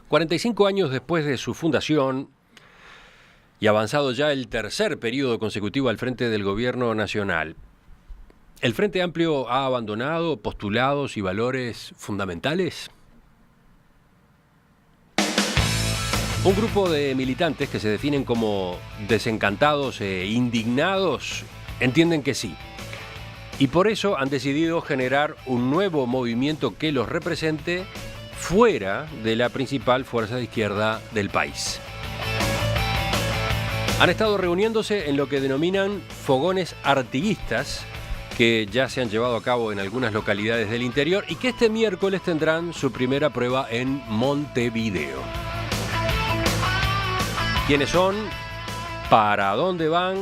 45 años después de su fundación y avanzado ya el tercer periodo consecutivo al frente del gobierno nacional, ¿el Frente Amplio ha abandonado postulados y valores fundamentales? Un grupo de militantes que se definen como desencantados e indignados entienden que sí. Y por eso han decidido generar un nuevo movimiento que los represente fuera de la principal fuerza de izquierda del país. Han estado reuniéndose en lo que denominan fogones artiguistas, que ya se han llevado a cabo en algunas localidades del interior y que este miércoles tendrán su primera prueba en Montevideo. ¿Quiénes son? ¿Para dónde van?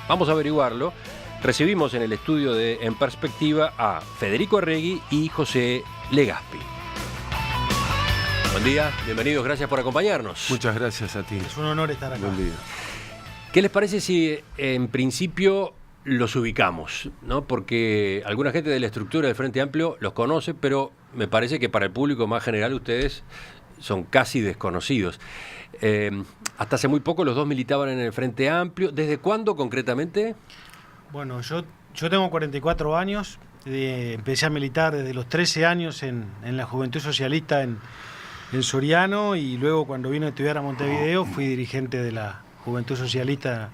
Vamos a averiguarlo. Recibimos en el estudio de En Perspectiva a Federico Arregui y José Legaspi. Buen día, bienvenidos, gracias por acompañarnos. Muchas gracias a ti. Es un honor estar acá. Buen día. ¿Qué les parece si en principio los ubicamos, ¿no? Porque alguna gente de la estructura del Frente Amplio los conoce, pero me parece que para el público más general ustedes son casi desconocidos. Hasta hace muy poco los dos militaban en el Frente Amplio. ¿Desde cuándo concretamente? Bueno, yo tengo 44 años, empecé a militar desde los 13 años en la Juventud Socialista en Soriano, y luego cuando vine a estudiar a Montevideo fui dirigente de la Juventud Socialista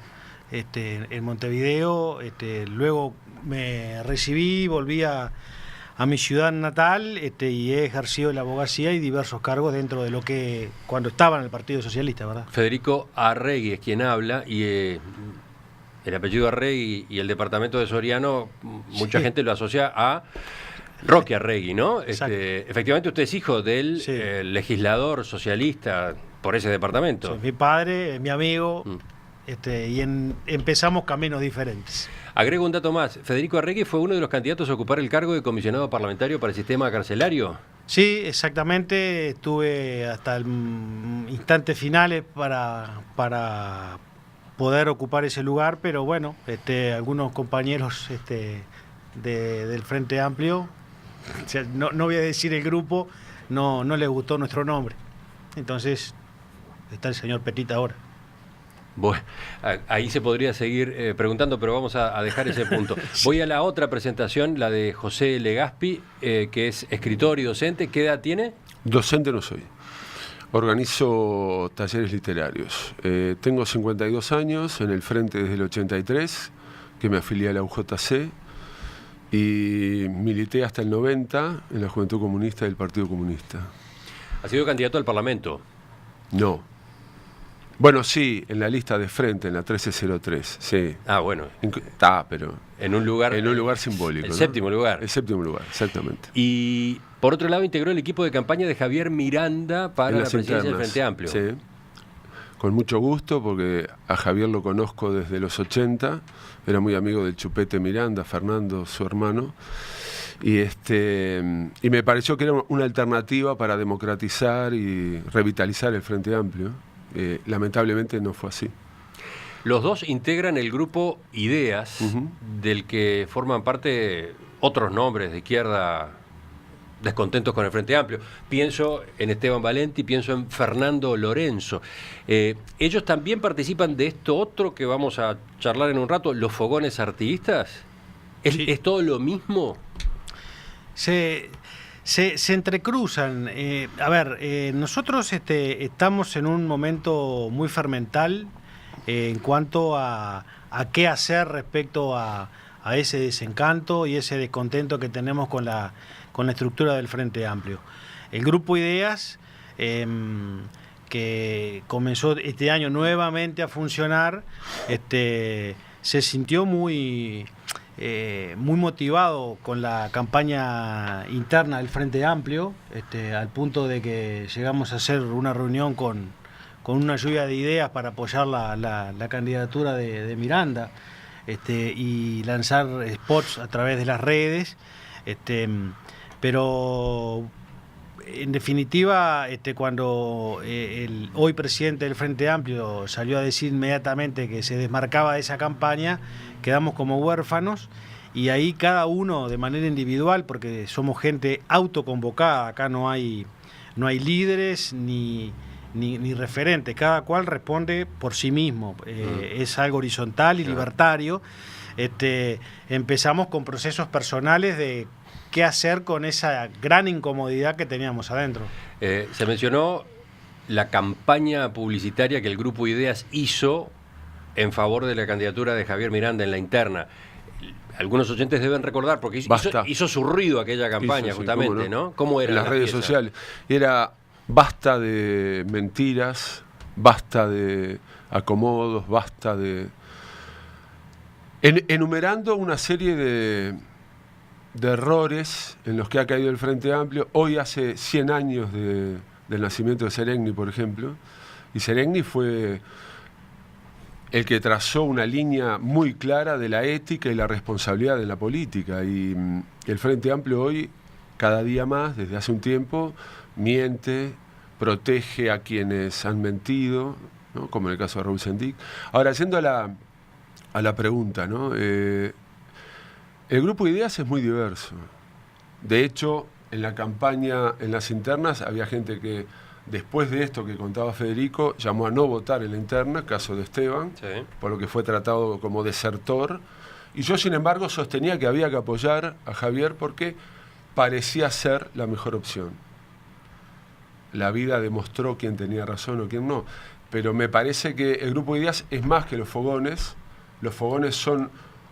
en Montevideo. Luego me recibí, volví a mi ciudad natal y he ejercido la abogacía y diversos cargos dentro de lo que cuando estaba en el Partido Socialista, ¿verdad? Federico Arregui es quien habla, y el apellido Arregui y el departamento de Soriano, mucha gente lo asocia a Roque Arregui, ¿no? Efectivamente usted es hijo del legislador socialista por ese departamento. Sí, mi padre, mi amigo, y empezamos caminos diferentes. Agrego un dato más. Federico Arregui fue uno de los candidatos a ocupar el cargo de comisionado parlamentario para el sistema carcelario. Sí, exactamente. Estuve hasta el instantes finales para poder ocupar ese lugar, pero bueno, algunos compañeros del Frente Amplio, o sea, no voy a decir el grupo, no les gustó nuestro nombre. Entonces está el señor Petita ahora. Bueno, ahí se podría seguir preguntando, pero vamos a dejar ese punto. Voy a la otra presentación, la de José Legaspi, que es escritor y docente. ¿Qué edad tiene? Docente no soy. Organizo talleres literarios. Tengo 52 años, en el Frente desde el 83, que me afilié a la UJC, y milité hasta el 90 en la Juventud Comunista del Partido Comunista. ¿Ha sido candidato al Parlamento? No. Bueno, sí, en la lista de frente, en la 1303, sí. Ah, bueno. Está, pero en un lugar simbólico. El ¿no? séptimo lugar. El séptimo lugar, exactamente. Y por otro lado integró el equipo de campaña de Javier Miranda para la presidencia del Frente Amplio. Sí, con mucho gusto, porque a Javier lo conozco desde los 80, era muy amigo del Chupete Miranda, Fernando, su hermano, y me pareció que era una alternativa para democratizar y revitalizar el Frente Amplio. Lamentablemente no fue así. Los dos integran el grupo Ideas, del que forman parte otros nombres de izquierda descontentos con el Frente Amplio. Pienso en Esteban Valenti, pienso en Fernando Lorenzo. ¿Ellos también participan de esto otro que vamos a charlar en un rato, los fogones artiguistas? ¿Es todo lo mismo? Se entrecruzan. Nosotros estamos en un momento muy fermental en cuanto a qué hacer respecto a ese desencanto y ese descontento que tenemos con la estructura del Frente Amplio. El Grupo Ideas, que comenzó este año nuevamente a funcionar, se sintió muy motivado con la campaña interna del Frente Amplio, al punto de que llegamos a hacer una reunión con una lluvia de ideas para apoyar la candidatura de Miranda, y lanzar spots a través de las redes, pero en definitiva, cuando el hoy presidente del Frente Amplio salió a decir inmediatamente que se desmarcaba de esa campaña, quedamos como huérfanos, y ahí cada uno de manera individual, porque somos gente autoconvocada, acá no hay no hay líderes ni referentes, cada cual responde por sí mismo, es algo horizontal y libertario. Empezamos con procesos personales de qué hacer con esa gran incomodidad que teníamos adentro. Se mencionó la campaña publicitaria que el Grupo Ideas hizo en favor de la candidatura de Javier Miranda en la interna. Algunos oyentes deben recordar, porque hizo su ruido aquella campaña, justamente, ¿no? ¿Cómo era? En las redes sociales. Era basta de mentiras, basta de acomodos, basta de... enumerando una serie de errores en los que ha caído el Frente Amplio. Hoy hace 100 años del nacimiento de Seregni, por ejemplo, y Seregni fue el que trazó una línea muy clara de la ética y la responsabilidad en la política, y el Frente Amplio hoy, cada día más, desde hace un tiempo, miente, protege a quienes han mentido, ¿no? Como en el caso de Raúl Sendic. Ahora, yendo a la pregunta, ¿no? El Grupo Ideas es muy diverso. De hecho, en la campaña, en las internas, había gente que, después de esto que contaba Federico, llamó a no votar en la interna, caso de Esteban, sí, por lo que fue tratado como desertor. Y yo, sin embargo, sostenía que había que apoyar a Javier porque parecía ser la mejor opción. La vida demostró quién tenía razón o quién no. Pero me parece que el Grupo Ideas es más que los fogones. Los fogones son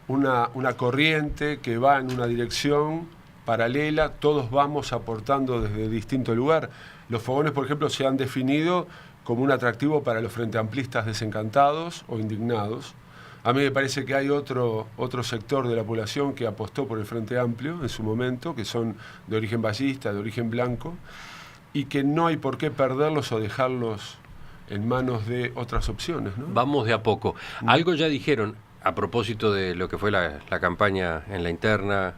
una corriente que va en una dirección paralela, todos vamos aportando desde distinto lugar. Los fogones, por ejemplo, se han definido como un atractivo para los frenteamplistas desencantados o indignados. A mí me parece que hay otro sector de la población que apostó por el Frente Amplio en su momento, que son de origen ballista, de origen blanco, y que no hay por qué perderlos o dejarlos en manos de otras opciones, ¿no? Vamos de a poco. Algo ya dijeron a propósito de lo que fue la campaña en la interna,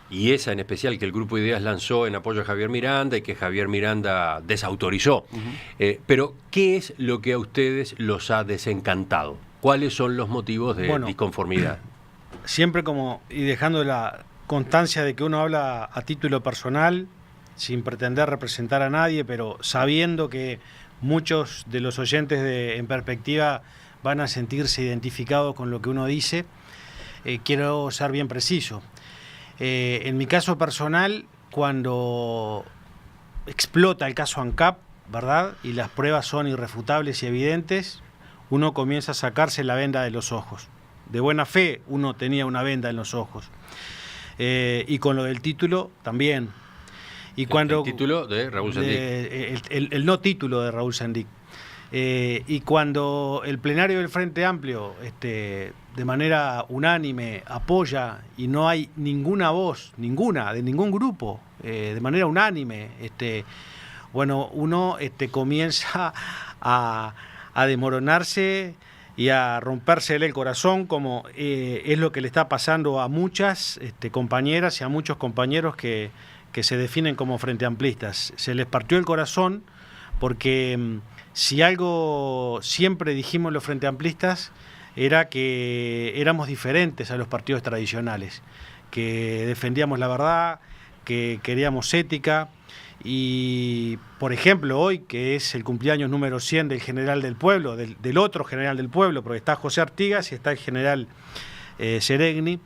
y esa en especial que el Grupo Ideas lanzó en apoyo a Javier Miranda y que Javier Miranda desautorizó. Pero, ¿qué es lo que a ustedes los ha desencantado? ¿Cuáles son los motivos de disconformidad? Siempre y dejando la constancia de que uno habla a título personal, sin pretender representar a nadie, pero sabiendo que muchos de los oyentes En Perspectiva van a sentirse identificados con lo que uno dice, quiero ser bien preciso. En mi caso personal, cuando explota el caso ANCAP, ¿verdad?, y las pruebas son irrefutables y evidentes, uno comienza a sacarse la venda de los ojos. De buena fe uno tenía una venda en los ojos. Y con lo del título también. Y cuando, el título de Raúl Sendic. El no título de Raúl Sendic. Y cuando el plenario del Frente Amplio de manera unánime apoya y no hay ninguna voz, de ningún grupo, de manera unánime, uno comienza a desmoronarse y a rompérsele el corazón, como es lo que le está pasando a muchas compañeras y a muchos compañeros que se definen como frente amplistas. Se les partió el corazón porque si algo siempre dijimos los frente amplistas era que éramos diferentes a los partidos tradicionales, que defendíamos la verdad, que queríamos ética. Y, por ejemplo, hoy, que es el cumpleaños número 100 del general del pueblo, del otro general del pueblo, porque está José Artigas y está el general Seregni,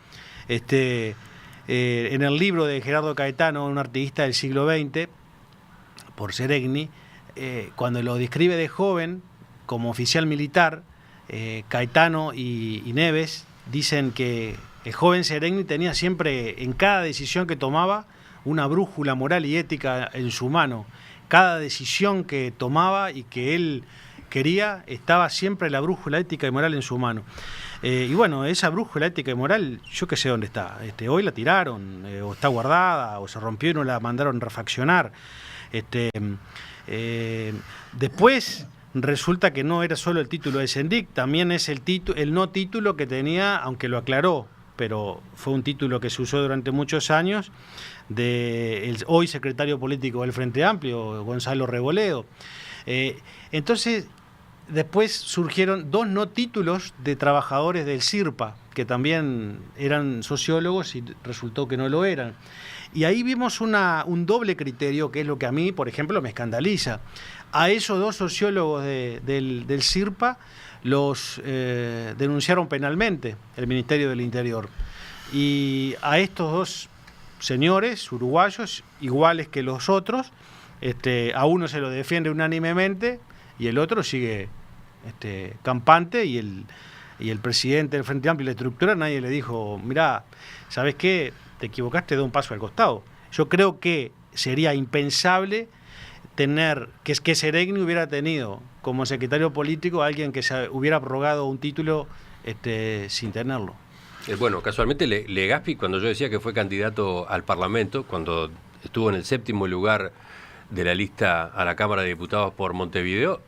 en el libro de Gerardo Caetano, un artiguista del siglo XX, por Seregni, cuando lo describe de joven, como oficial militar, Caetano y Neves dicen que el joven Seregni tenía siempre, en cada decisión que tomaba, una brújula moral y ética en su mano. Cada decisión que tomaba y que él quería, estaba siempre la brújula ética y moral en su mano. Y bueno, esa brújula ética y moral, yo qué sé dónde está. Hoy la tiraron, o está guardada, o se rompió y no la mandaron refaccionar. Después resulta que no era solo el título de Sendic, también es el no título que tenía, aunque lo aclaró, pero fue un título que se usó durante muchos años, del hoy secretario político del Frente Amplio, Gonzalo Rebolledo. Entonces, después surgieron 2 no títulos de trabajadores del CIRPA, que también eran sociólogos y resultó que no lo eran. Y ahí vimos un doble criterio, que es lo que a mí, por ejemplo, me escandaliza. A esos dos sociólogos del CIRPA los denunciaron penalmente el Ministerio del Interior. Y a estos dos señores uruguayos, iguales que los otros, a uno se lo defiende unánimemente y el otro sigue campante, y el presidente del Frente Amplio y la estructura, nadie le dijo, mirá, ¿sabes qué? Te equivocaste, da un paso al costado. Yo creo que sería impensable tener, que Seregni hubiera tenido como secretario político a alguien que se hubiera abrogado un título sin tenerlo. Bueno, casualmente Legazpi, cuando yo decía que fue candidato al Parlamento, cuando estuvo en el 7º lugar de la lista a la Cámara de Diputados por Montevideo,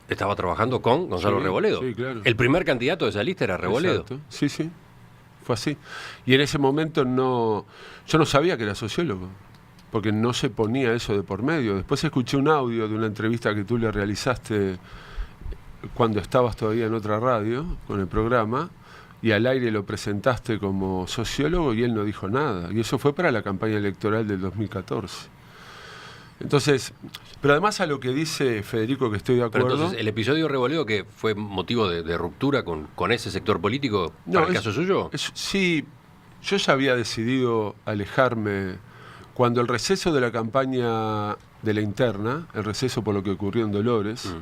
estaba trabajando con Gonzalo Revoledo. Sí, claro. El primer candidato de esa lista era Revoledo. Exacto. Sí, sí, fue así. Y en ese momento yo no sabía que era sociólogo, porque no se ponía eso de por medio. Después escuché un audio de una entrevista que tú le realizaste cuando estabas todavía en otra radio, con el programa, y al aire lo presentaste como sociólogo y él no dijo nada. Y eso fue para la campaña electoral del 2014. Entonces, pero además a lo que dice Federico, que estoy de acuerdo. Pero entonces, el episodio Revoledo, que fue motivo de ruptura con ese sector político, para el caso suyo. Sí, yo ya había decidido alejarme cuando el receso de la campaña de la interna, el receso por lo que ocurrió en Dolores,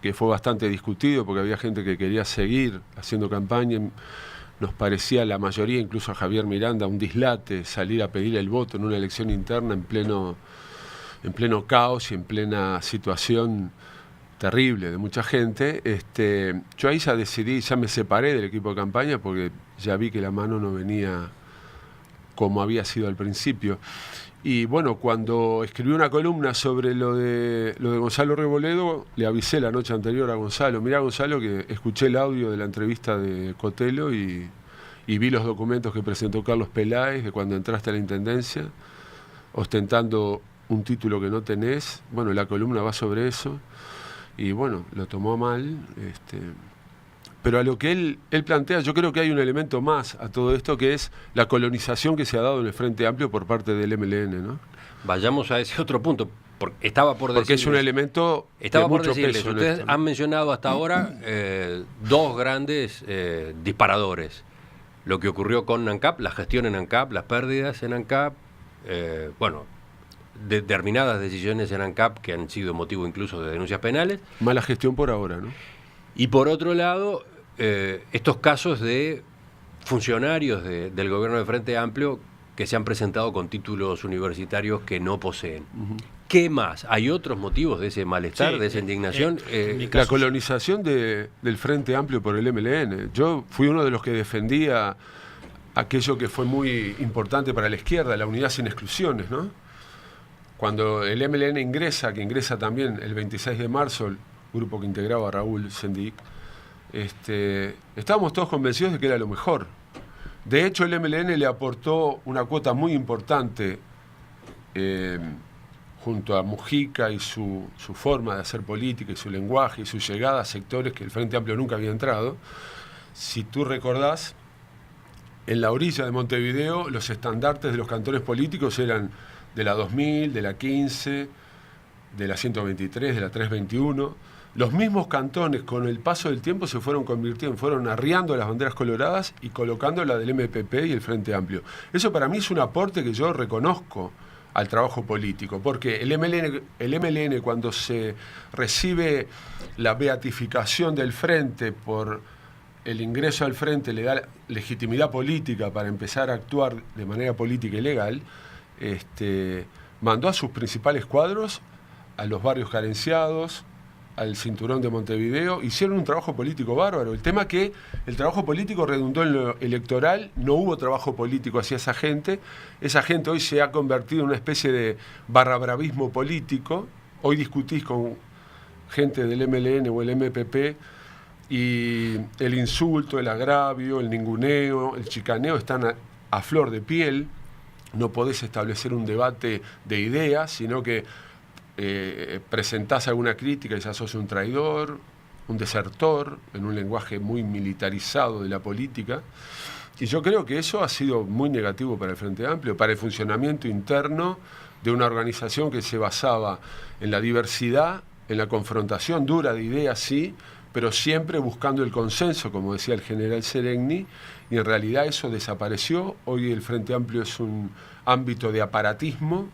que fue bastante discutido porque había gente que quería seguir haciendo campaña. Nos parecía, la mayoría, incluso a Javier Miranda, un dislate salir a pedir el voto en una elección interna en pleno caos y en plena situación terrible de mucha gente. Yo ahí ya decidí, ya me separé del equipo de campaña porque ya vi que la mano no venía como había sido al principio. Y bueno, cuando escribí una columna sobre lo de Gonzalo Revoledo, le avisé la noche anterior a Gonzalo: mirá, Gonzalo, que escuché el audio de la entrevista de Cotelo y vi los documentos que presentó Carlos Peláez de cuando entraste a la Intendencia, ostentando un título que no tenés. Bueno, la columna va sobre eso. Y bueno, lo tomó mal. Pero a lo que él plantea, yo creo que hay un elemento más a todo esto, que es la colonización que se ha dado en el Frente Amplio por parte del MLN, ¿no? Vayamos a ese otro punto. Porque es un elemento de mucho peso. Ustedes han mencionado hasta ahora dos grandes disparadores. Lo que ocurrió con ANCAP, la gestión en ANCAP, las pérdidas en ANCAP, determinadas decisiones en ANCAP que han sido motivo incluso de denuncias penales. Mala gestión por ahora, ¿no? Y por otro lado, estos casos de funcionarios del gobierno de Frente Amplio que se han presentado con títulos universitarios que no poseen. ¿Qué más? ¿Hay otros motivos de ese malestar, de esa indignación? La colonización del Frente Amplio por el MLN. Yo fui uno de los que defendía aquello que fue muy importante para la izquierda, la unidad sin exclusiones, ¿no? Cuando el MLN que ingresa también el 26 de marzo, el grupo que integraba a Raúl Sendic, estábamos todos convencidos de que era lo mejor. De hecho, el MLN le aportó una cuota muy importante junto a Mujica y su forma de hacer política y su lenguaje y su llegada a sectores que el Frente Amplio nunca había entrado. Si tú recordás, en la orilla de Montevideo los estandartes de los cantones políticos eran de la 2000, de la 15, de la 123, de la 321. Los mismos cantones, con el paso del tiempo, se fueron arriando las banderas coloradas y colocando la del MPP y el Frente Amplio. Eso para mí es un aporte que yo reconozco al trabajo político, porque el MLN cuando se recibe la beatificación del Frente por el ingreso al Frente, le da legitimidad política para empezar a actuar de manera política y legal, mandó a sus principales cuadros a los barrios carenciados, al cinturón de Montevideo, hicieron un trabajo político bárbaro. El tema que el trabajo político redundó en lo electoral, no hubo trabajo político hacia esa gente hoy se ha convertido en una especie de barrabravismo político. Hoy discutís con gente del MLN o el MPP y el insulto, el agravio, el ninguneo, el chicaneo están a flor de piel. No podés establecer un debate de ideas, sino que presentás alguna crítica y ya sos un traidor, un desertor, en un lenguaje muy militarizado de la política. Y yo creo que eso ha sido muy negativo para el Frente Amplio, para el funcionamiento interno de una organización que se basaba en la diversidad, en la confrontación dura de ideas, sí, pero siempre buscando el consenso, como decía el general Seregni, y en realidad eso desapareció. Hoy el Frente Amplio es un ámbito de aparatismo.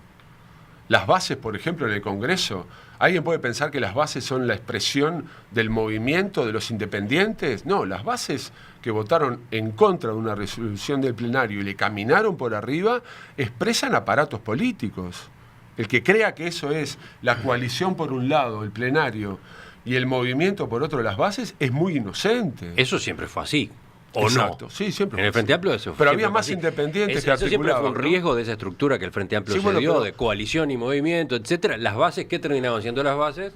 Las bases, por ejemplo, en el Congreso, ¿alguien puede pensar que las bases son la expresión del movimiento de los independientes? No, las bases que votaron en contra de una resolución del plenario y le caminaron por arriba, expresan aparatos políticos. El que crea que eso es la coalición por un lado, el plenario, y el movimiento por otro, las bases, es muy inocente. Eso siempre fue así. ¿O Exacto. no? Sí, siempre. En el Frente Amplio eso pero había más independientes que eso siempre fue un articulaban, ¿no? riesgo de esa estructura que el Frente Amplio Sí, bueno, dio, pero- de coalición y movimiento, etcétera. Las bases, ¿qué terminaban siendo las bases?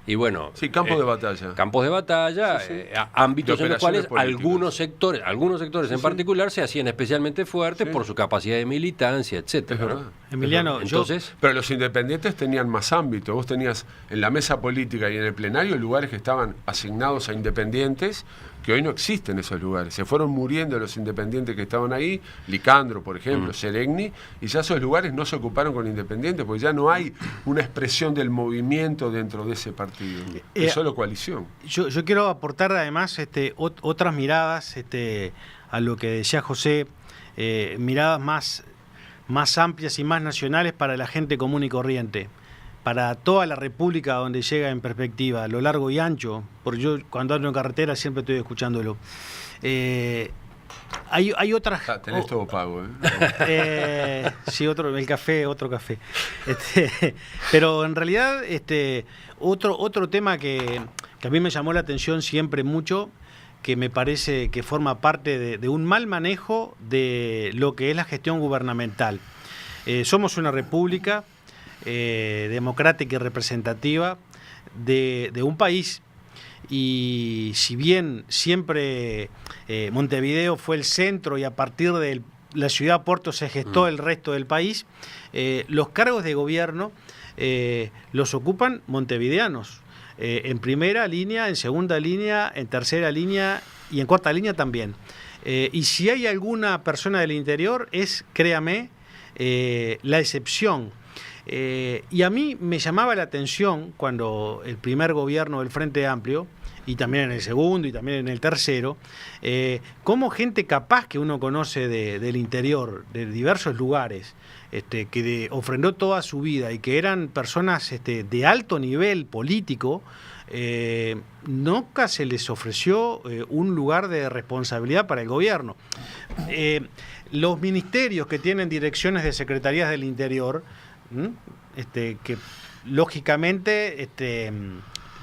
Y bueno, Sí, campos de batalla. campos de batalla, Sí, sí. ámbitos De en los cuales operaciones políticas. algunos sectores en particular se hacían especialmente fuertes Sí. por su capacidad de militancia, etcétera. Es ¿no? verdad. Emiliano, Entonces, Pero los independientes tenían más ámbito. Vos tenías en la mesa política y en el plenario lugares que estaban asignados a independientes, que hoy no existen esos lugares. Se fueron muriendo los independientes que estaban ahí, Licandro, por ejemplo, Seregni, y ya esos lugares no se ocuparon con independientes, porque ya no hay una expresión del movimiento dentro de ese partido. Es solo coalición. Yo quiero aportar además otras miradas a lo que decía José, miradas más amplias y más nacionales para la gente común y corriente, para toda la República donde llega en perspectiva, a lo largo y ancho, porque yo cuando ando en carretera siempre estoy escuchándolo. Hay otras... Tenés todo pago, ¿eh? Sí, otro café. Pero en realidad, otro tema que a mí me llamó la atención siempre mucho, que me parece que forma parte de un mal manejo de lo que es la gestión gubernamental. Somos una república democrática y representativa de un país. Y si bien siempre Montevideo fue el centro y a partir de la ciudad Puerto se gestó el resto del país, los cargos de gobierno los ocupan montevideanos, en primera línea, en segunda línea, en tercera línea y en cuarta línea también. Y si hay alguna persona del interior es, créame, la excepción. Y a mí me llamaba la atención cuando el primer gobierno del Frente Amplio, y también en el segundo y también en el tercero, cómo gente capaz que uno conoce del interior, de diversos lugares, que ofrendó toda su vida y que eran personas de alto nivel político, nunca se les ofreció un lugar de responsabilidad para el gobierno. Los ministerios que tienen direcciones de secretarías del interior, que lógicamente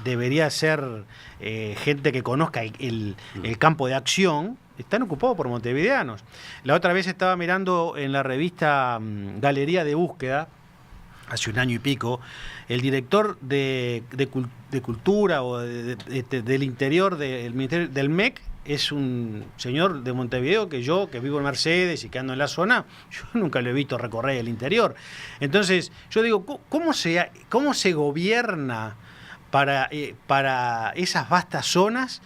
debería ser gente que conozca el campo de acción, están ocupados por montevideanos. La otra vez estaba mirando en la revista Galería de Búsqueda, hace un año y pico, el director de Cultura o del interior del MEC, es un señor de Montevideo que yo, que vivo en Mercedes y que ando en la zona, yo nunca lo he visto recorrer el interior. Entonces, yo digo, ¿cómo se gobierna para esas vastas zonas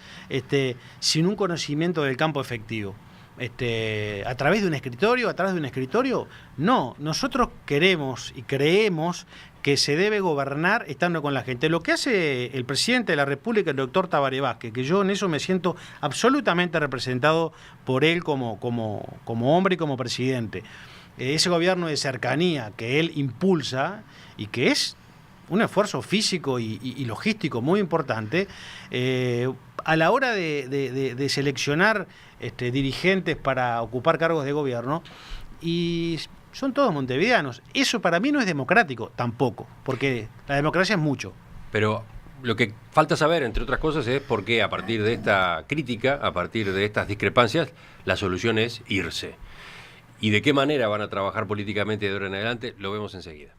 sin un conocimiento del campo efectivo? ¿A través de un escritorio? ¿A través de un escritorio? No, nosotros queremos y creemos que se debe gobernar estando con la gente. Lo que hace el presidente de la República, el doctor Tabaré Vázquez, que yo en eso me siento absolutamente representado por él como hombre y como presidente. Ese gobierno de cercanía que él impulsa y que es un esfuerzo físico y logístico muy importante, a la hora de seleccionar dirigentes para ocupar cargos de gobierno, y son todos montevideanos. Eso para mí no es democrático tampoco, porque la democracia es mucho. pero lo que falta saber, entre otras cosas, es por qué a partir de esta crítica, a partir de estas discrepancias, la solución es irse. Y de qué manera van a trabajar políticamente de ahora en adelante, lo vemos enseguida.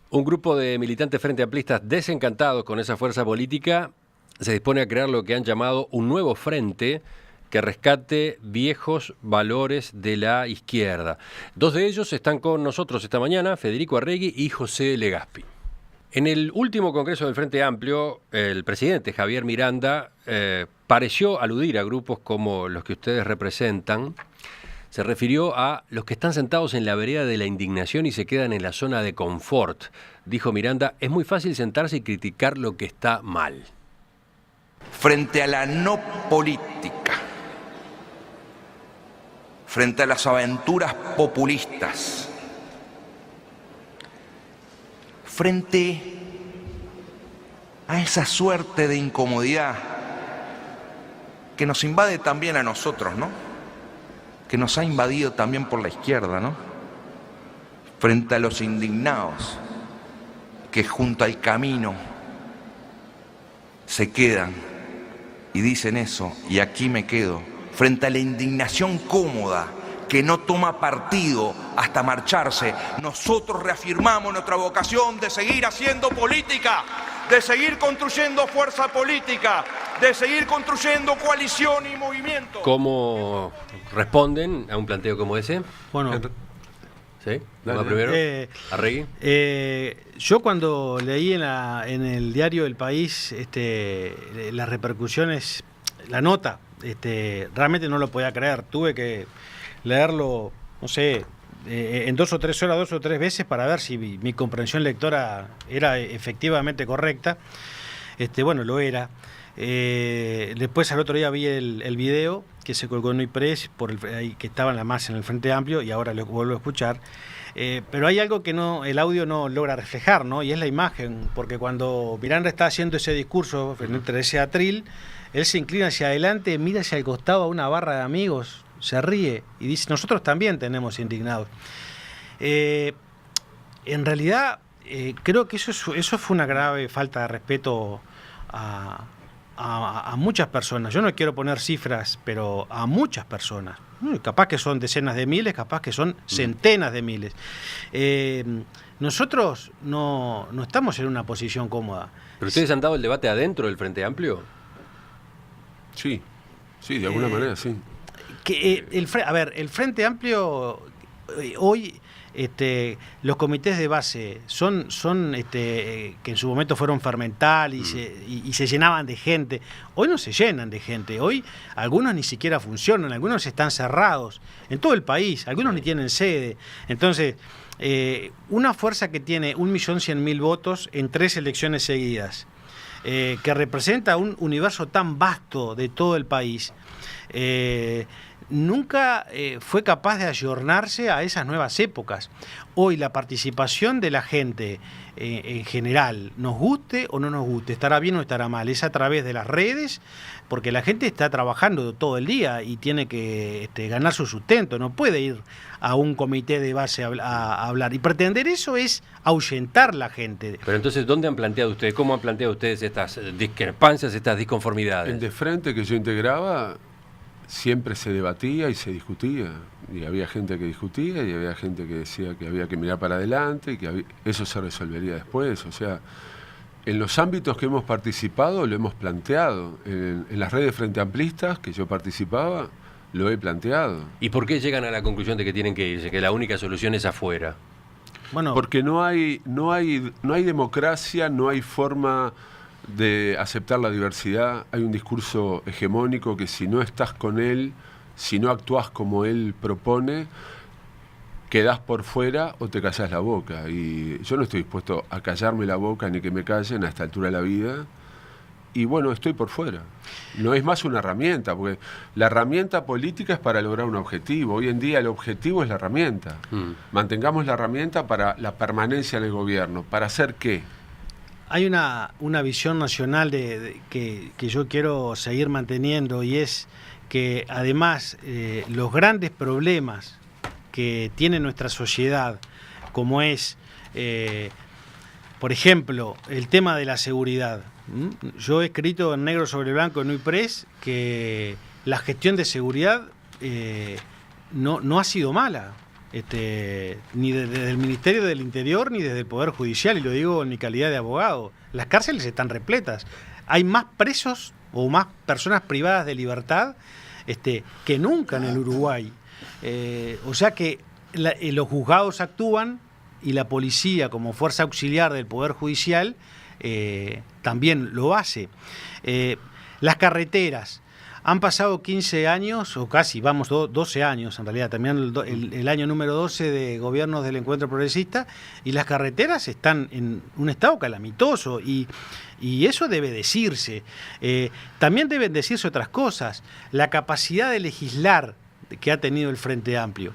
Un grupo de militantes frente amplistas desencantados con esa fuerza política se dispone a crear lo que han llamado un nuevo frente que rescate viejos valores de la izquierda. Dos de ellos están con nosotros esta mañana, Federico Arregui y José Legaspi. En el último Congreso del Frente Amplio, el presidente Javier Miranda pareció aludir a grupos como los que ustedes representan. Se refirió a los que están sentados en la vereda de la indignación y se quedan en la zona de confort. Dijo Miranda, es muy fácil sentarse y criticar lo que está mal. Frente a la no política, frente a las aventuras populistas, frente a esa suerte de incomodidad que nos invade también a nosotros, ¿no? Que nos ha invadido también por la izquierda, ¿no? Frente a los indignados que junto al camino se quedan y dicen eso, y aquí me quedo. Frente a la indignación cómoda que no toma partido hasta marcharse, nosotros reafirmamos nuestra vocación de seguir haciendo política, de seguir construyendo fuerza política, de seguir construyendo coalición y movimiento. ¿Cómo responden a un planteo como ese? Bueno, ¿sí? ¿Va primero? ¿Arregui? Yo cuando leí en el diario El País las repercusiones, la nota, realmente no lo podía creer. Tuve que leerlo, no sé, en 2 o 3 horas, 2 o 3 veces para ver si mi comprensión lectora era efectivamente correcta. Bueno, lo era. Después al otro día vi el video que se colgó en Nuipress, que estaba más en el Frente Amplio, y ahora lo vuelvo a escuchar. Pero hay algo que el audio no logra reflejar, ¿no? Y es la imagen, porque cuando Miranda está haciendo ese discurso frente a ese atril, él se inclina hacia adelante, mira hacia el costado a una barra de amigos, se ríe y dice, nosotros también tenemos indignados. En realidad, creo que eso fue una grave falta de respeto a muchas personas. Yo no quiero poner cifras, pero a muchas personas. Capaz que son decenas de miles, capaz que son centenas de miles. Nosotros no estamos en una posición cómoda. ¿Pero ustedes han dado el debate adentro del Frente Amplio? Sí, de alguna manera, sí. El Frente Amplio hoy, los comités de base son que en su momento fueron fermental y se llenaban de gente. Hoy no se llenan de gente. Hoy algunos ni siquiera funcionan, algunos están cerrados en todo el país, algunos ni tienen sede. Entonces, una fuerza que tiene 1.100.000 votos en 3 elecciones seguidas, que representa un universo tan vasto de todo el país, nunca fue capaz de ayornarse a esas nuevas épocas. Hoy la participación de la gente en general, nos guste o no nos guste, estará bien o estará mal, es a través de las redes, porque la gente está trabajando todo el día y tiene que ganar su sustento, no puede ir a un comité de base a hablar, y pretender eso es ahuyentar la gente. Pero entonces, ¿dónde han planteado ustedes, cómo han planteado ustedes estas discrepancias, estas disconformidades? En De Frente, que yo integraba, siempre se debatía y se discutía, y había gente que discutía y había gente que decía que había que mirar para adelante y que eso se resolvería después. O sea, en los ámbitos que hemos participado lo hemos planteado. En las redes frente amplistas que yo participaba lo he planteado. ¿Y por qué llegan a la conclusión de que tienen que irse, que la única solución es afuera? Bueno, porque no hay democracia, no hay forma de aceptar la diversidad. Hay un discurso hegemónico que si no estás con él, si no actúas como él propone, quedás por fuera o te callás la boca. Y yo no estoy dispuesto a callarme la boca ni que me callen a esta altura de la vida. Y bueno, estoy por fuera. No es más una herramienta, porque la herramienta política es para lograr un objetivo. Hoy en día el objetivo es la herramienta. Mantengamos la herramienta para la permanencia en el gobierno. ¿Para hacer qué? Hay una visión nacional que yo quiero seguir manteniendo, y es que además los grandes problemas que tiene nuestra sociedad, como es, por ejemplo, el tema de la seguridad. Yo he escrito en negro sobre blanco en Nuipress que la gestión de seguridad no ha sido mala. Ni desde el Ministerio del Interior ni desde el Poder Judicial, y lo digo en mi calidad de abogado. Las cárceles están repletas. Hay más presos o más personas privadas de libertad que nunca en el Uruguay. O sea que los juzgados actúan y la policía como fuerza auxiliar del Poder Judicial también lo hace. Las carreteras. Han pasado 15 años, o casi, 12 años en realidad, terminando el año número 12 de gobiernos del Encuentro Progresista, y las carreteras están en un estado calamitoso, y eso debe decirse. También deben decirse otras cosas. La capacidad de legislar que ha tenido el Frente Amplio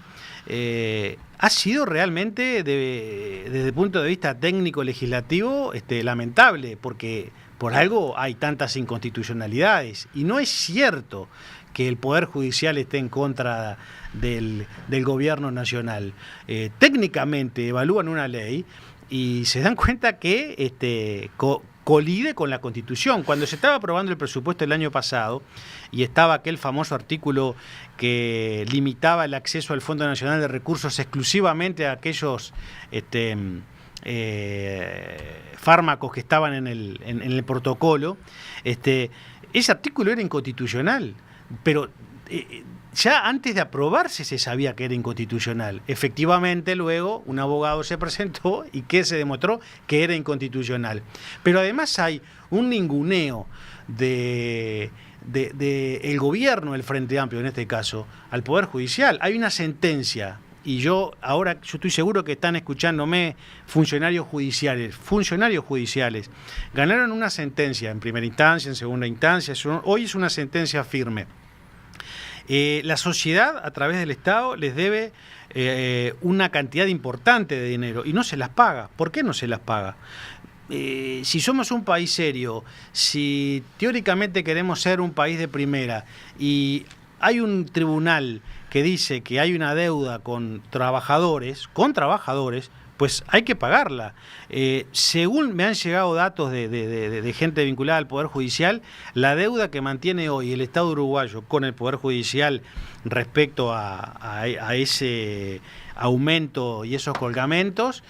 ha sido realmente, desde el punto de vista técnico-legislativo, lamentable, porque por algo hay tantas inconstitucionalidades, y no es cierto que el Poder Judicial esté en contra del gobierno nacional. Técnicamente evalúan una ley y se dan cuenta que colide con la Constitución. Cuando se estaba aprobando el presupuesto el año pasado y estaba aquel famoso artículo que limitaba el acceso al Fondo Nacional de Recursos exclusivamente a aquellos fármacos que estaban en el protocolo, ese artículo era inconstitucional, pero ya antes de aprobarse se sabía que era inconstitucional. Efectivamente, luego un abogado se presentó y que se demostró que era inconstitucional. Pero además hay un ninguneo de el gobierno, el Frente Amplio en este caso, al Poder Judicial. Hay una sentencia, y yo estoy seguro que están escuchándome funcionarios judiciales, ganaron una sentencia en primera instancia, en segunda instancia, hoy es una sentencia firme. La sociedad, a través del Estado, les debe una cantidad importante de dinero y no se las paga. ¿Por qué no se las paga? Si somos un país serio, si teóricamente queremos ser un país de primera y hay un tribunal que dice que hay una deuda con trabajadores, pues hay que pagarla. Según me han llegado datos de gente vinculada al Poder Judicial, la deuda que mantiene hoy el Estado uruguayo con el Poder Judicial respecto a ese aumento y esos colgamentos,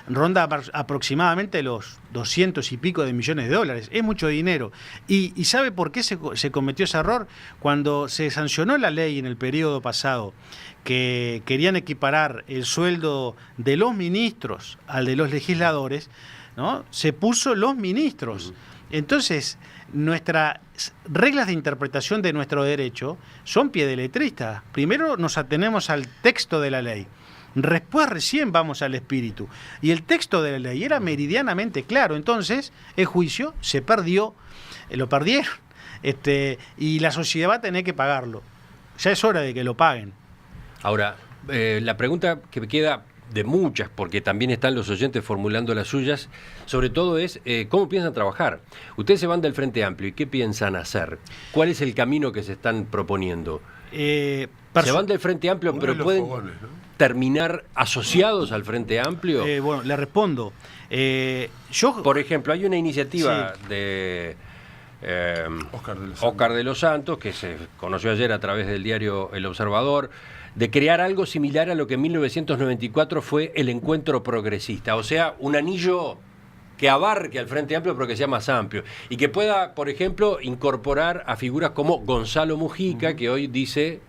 ronda aproximadamente los 200 y pico de millones de dólares. Es mucho dinero. ¿Y sabe por qué se cometió ese error? Cuando se sancionó la ley en el periodo pasado, que querían equiparar el sueldo de los ministros al de los legisladores, ¿no? Se puso los ministros. Entonces, nuestras reglas de interpretación de nuestro derecho son piedeletristas. Primero nos atenemos al texto de la ley, después recién vamos al espíritu. Y el texto de la ley era meridianamente claro. Entonces, el juicio se perdió, lo perdieron, y la sociedad va a tener que pagarlo. Ya es hora de que lo paguen. Ahora, la pregunta que me queda de muchas, porque también están los oyentes formulando las suyas, sobre todo es, ¿cómo piensan trabajar? Ustedes se van del Frente Amplio, ¿y qué piensan hacer? ¿Cuál es el camino que se están proponiendo? Se van del Frente Amplio, pero pueden terminar asociados al Frente Amplio. Bueno, le respondo. Por ejemplo, hay una iniciativa de Óscar de los Santos, que se conoció ayer a través del diario El Observador, de crear algo similar a lo que en 1994 fue el Encuentro Progresista, o sea, un anillo que abarque al Frente Amplio pero que sea más amplio y que pueda, por ejemplo, incorporar a figuras como Gonzalo Mujica, que hoy dice,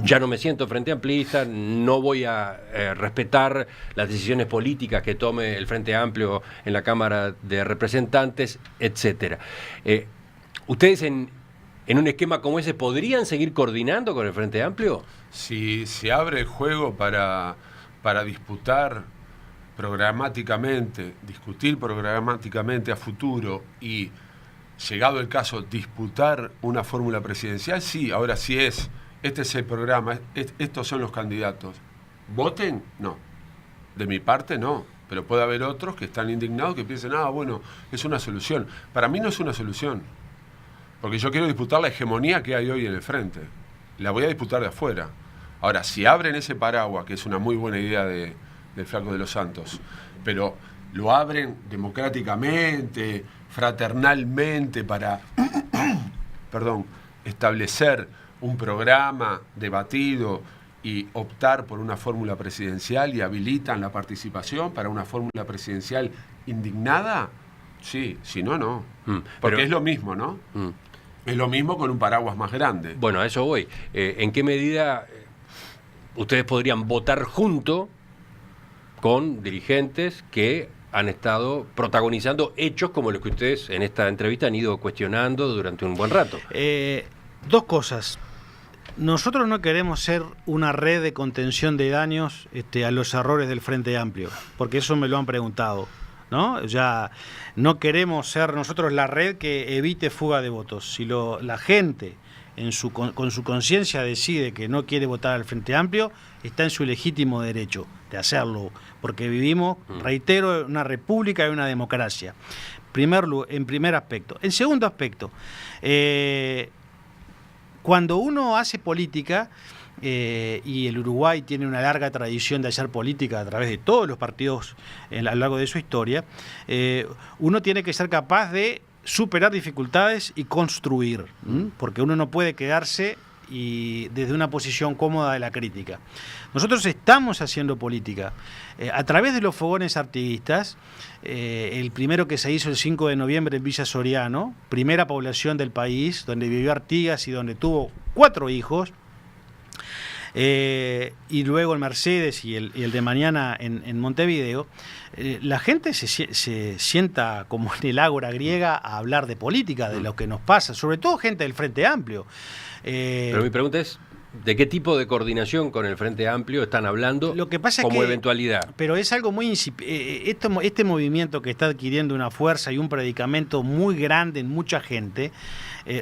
ya no me siento frente amplista, no voy a respetar las decisiones políticas que tome el Frente Amplio en la Cámara de Representantes, etcétera. ¿Ustedes en un esquema como ese podrían seguir coordinando con el Frente Amplio? Si se abre el juego para disputar programáticamente, discutir programáticamente a futuro y, llegado el caso, disputar una fórmula presidencial, sí. Ahora, si este es el programa, estos son los candidatos, ¿voten? No. De mi parte, no. Pero puede haber otros que están indignados, que piensen, bueno, es una solución. Para mí no es una solución, porque yo quiero disputar la hegemonía que hay hoy en el Frente. La voy a disputar de afuera. Ahora, si abren ese paraguas, que es una muy buena idea del Flaco de los Santos, pero lo abren democráticamente, fraternalmente, para establecer un programa debatido y optar por una fórmula presidencial y habilitan la participación para una fórmula presidencial indignada, sí, si no, no. Porque es lo mismo, ¿no? Es lo mismo con un paraguas más grande. Bueno, a eso voy. ¿En qué medida ustedes podrían votar junto con dirigentes que han estado protagonizando hechos como los que ustedes en esta entrevista han ido cuestionando durante un buen rato. Dos cosas. Nosotros no queremos ser una red de contención de daños a los errores del Frente Amplio, porque eso me lo han preguntado, ¿no? Ya no queremos ser nosotros la red que evite fuga de votos. Si la gente con su conciencia decide que no quiere votar al Frente Amplio, está en su legítimo derecho de hacerlo, porque vivimos, reitero, en una república y una democracia. En primer aspecto. En segundo aspecto, cuando uno hace política, y el Uruguay tiene una larga tradición de hacer política a través de todos los partidos a lo largo de su historia, uno tiene que ser capaz de superar dificultades y construir, porque uno no puede quedarse desde una posición cómoda de la crítica. Nosotros estamos haciendo política a través de los fogones artiguistas. El primero que se hizo el 5 de noviembre en Villa Soriano, primera población del país, donde vivió Artigas y donde tuvo 4 hijos, y luego el Mercedes y el de mañana en Montevideo. La gente se sienta como en el ágora griega a hablar de política, de lo que nos pasa, sobre todo gente del Frente Amplio. Pero mi pregunta es, ¿de qué tipo de coordinación con el Frente Amplio están hablando lo que pasa como es que, eventualidad? Pero es algo muy este movimiento que está adquiriendo una fuerza y un predicamento muy grande en mucha gente,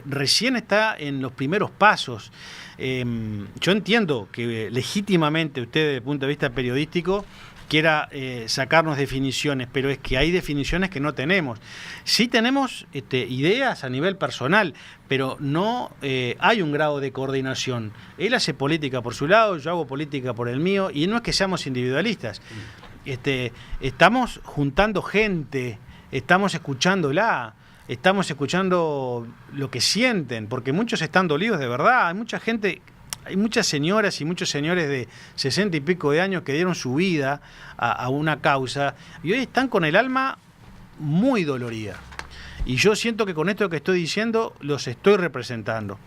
recién está en los primeros pasos. Yo entiendo que legítimamente usted, desde el punto de vista periodístico, quiera sacarnos definiciones, pero es que hay definiciones que no tenemos. Sí tenemos ideas a nivel personal, pero no hay un grado de coordinación. Él hace política por su lado, yo hago política por el mío, y no es que seamos individualistas. Estamos juntando gente, estamos escuchándola, estamos escuchando lo que sienten, porque muchos están dolidos de verdad. Hay mucha gente, hay muchas señoras y muchos señores de 60 y pico de años que dieron su vida a una causa y hoy están con el alma muy dolorida. Y yo siento que con esto que estoy diciendo los estoy representando.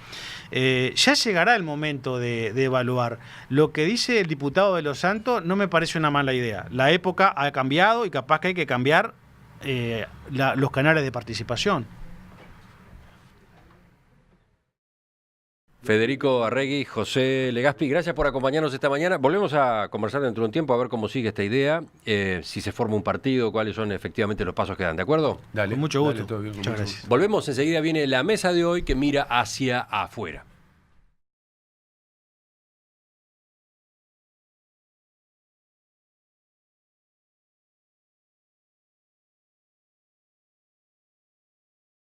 Ya llegará el momento de evaluar. Lo que dice el diputado de Los Santos no me parece una mala idea. La época ha cambiado y capaz que hay que cambiar los canales de participación. Federico Arregui, José Legaspi, gracias por acompañarnos esta mañana. Volvemos a conversar dentro de un tiempo a ver cómo sigue esta idea, si se forma un partido, cuáles son efectivamente los pasos que dan, ¿de acuerdo? Dale, Con mucho gusto. Dale, todo bien, Muchas gracias. Volvemos, enseguida viene la mesa de hoy que mira hacia afuera.